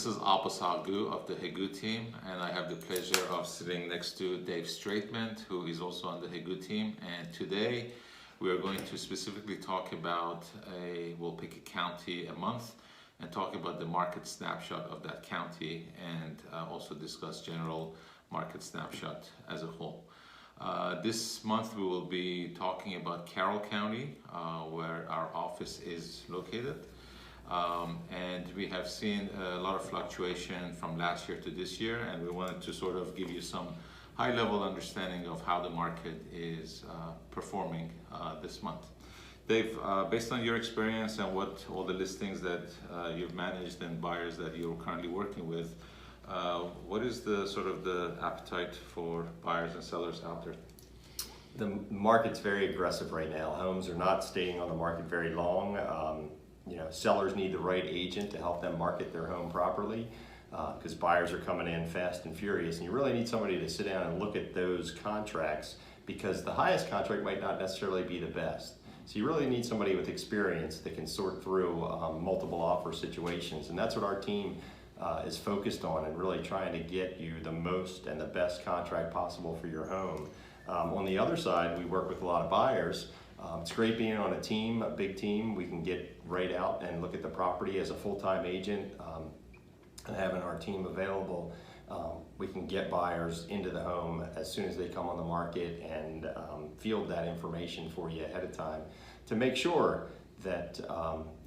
This is Abbas Hagu of the Hagu team, and I have the pleasure of sitting next to Dave Straitman, who is also on the Hagu team. And today we are going to specifically talk about we'll pick a county a month and talk about the market snapshot of that county, and also discuss general market snapshot as a whole. This month we will be talking about Carroll County, where our office is located. And we have seen a lot of fluctuation from last year to this year, and we wanted to sort of give you some high-level understanding of how the market is performing this month. Dave, based on your experience and what all the listings that you've managed and buyers that you're currently working with, what is the sort of the appetite for buyers and sellers out there? The market's very aggressive right now. Homes are not staying on the market very long. Sellers need the right agent to help them market their home properly, because buyers are coming in fast and furious, and you really need somebody to sit down and look at those contracts, because the highest contract might not necessarily be the best. So you really need somebody with experience that can sort through multiple offer situations, and that's what our team is focused on, and really trying to get you the most and the best contract possible for your home. On the other side, we work with a lot of buyers. It's great being on a team, a big team. We can get right out and look at the property as a full-time agent, and having our team available, we can get buyers into the home as soon as they come on the market, and field that information for you ahead of time to make sure that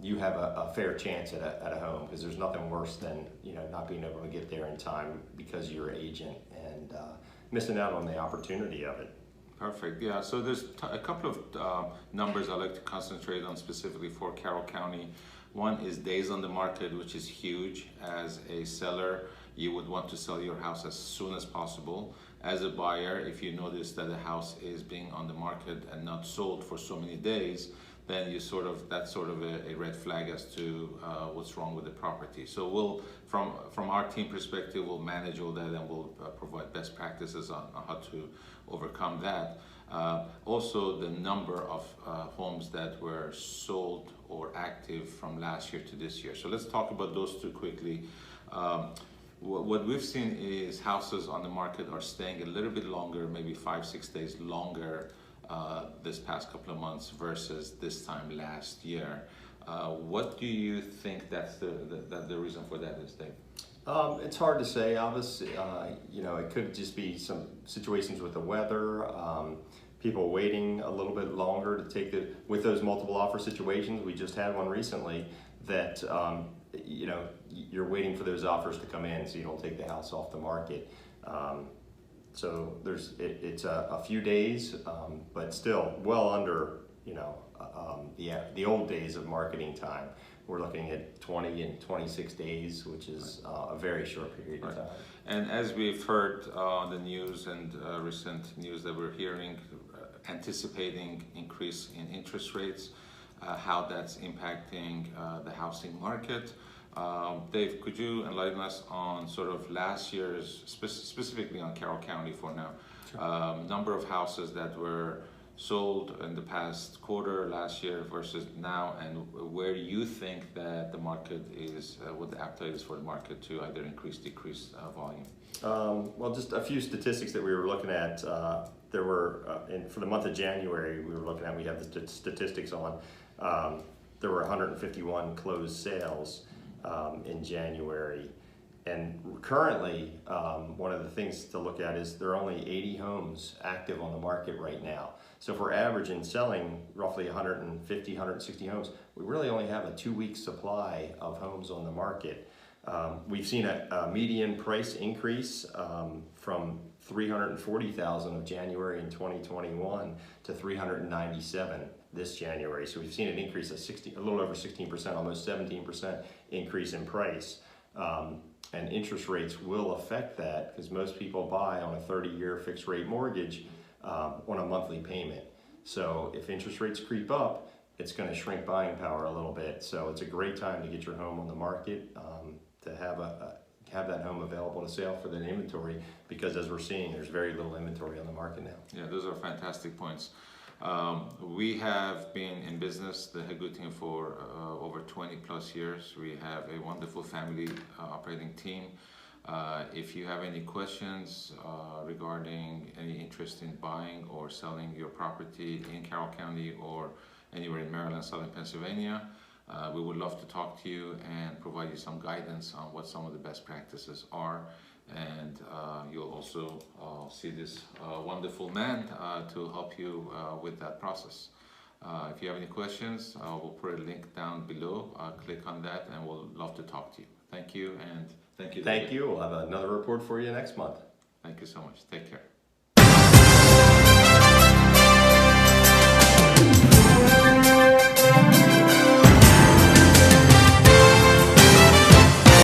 you have a fair chance at a home, because there's nothing worse than not being able to get there in time because you're an agent and missing out on the opportunity of it. Perfect. Yeah, so there's a couple of numbers I like to concentrate on specifically for Carroll County. One is days on the market, which is huge. As a seller, you would want to sell your house as soon as possible. As a buyer, if you notice that the house is being on the market and not sold for so many days, then that's sort of a red flag as to what's wrong with the property. So we'll, from our team perspective, we'll manage all that, and we'll provide best practices on how to overcome that. Also, the number of homes that were sold or active from last year to this year. So let's talk about those two quickly. What we've seen is houses on the market are staying a little bit longer, maybe 5-6 days longer this past couple of months versus this time last year. What do you think that's the reason for that is, Dave? It's hard to say. Obviously, it could just be some situations with the weather, people waiting a little bit longer to take with those multiple offer situations. We just had one recently that, you're waiting for those offers to come in so you don't take the house off the market. So it's a few days, but still well under, the old days of marketing time. We're looking at 20 and 26 days, which is a very short period of time. And as we've heard on the news and recent news that we're hearing, anticipating increase in interest rates, how that's impacting the housing market. Dave, could you enlighten us on sort of last year's, specifically on Carroll County for now, sure, number of houses that were sold in the past quarter last year versus now, and where you think that the market is, what the appetite is for the market to either increase, decrease volume? Well, just a few statistics that we were looking at. There were, for the month of January, we have the statistics on, there were 151 closed sales in January. And currently, one of the things to look at is there are only 80 homes active on the market right now. So if we're averaging selling roughly 150, 160 homes, we really only have a 2-week supply of homes on the market. We've seen a median price increase from $340,000 of January in 2021 to $397 this January. So we've seen an increase of a little over 16%, almost 17% increase in price. And interest rates will affect that, because most people buy on a 30-year fixed rate mortgage on a monthly payment. So if interest rates creep up, it's going to shrink buying power a little bit. So it's a great time to get your home on the market, to have that home available to sale for the inventory, because as we're seeing, there's very little inventory on the market now. Yeah, those are fantastic points. We have been in business, the Higutin, for over 20 plus years. We have a wonderful family operating team. If you have any questions regarding any interest in buying or selling your property in Carroll County or anywhere in Maryland, Southern Pennsylvania, we would love to talk to you and provide you some guidance on what some of the best practices are. And you'll also see this wonderful man to help you with that process. If you have any questions, we'll put a link down below. Click on that and we'll love to talk to you. Thank you, and thank you. Thank you. We'll have another report for you next month. Thank you so much. Take care.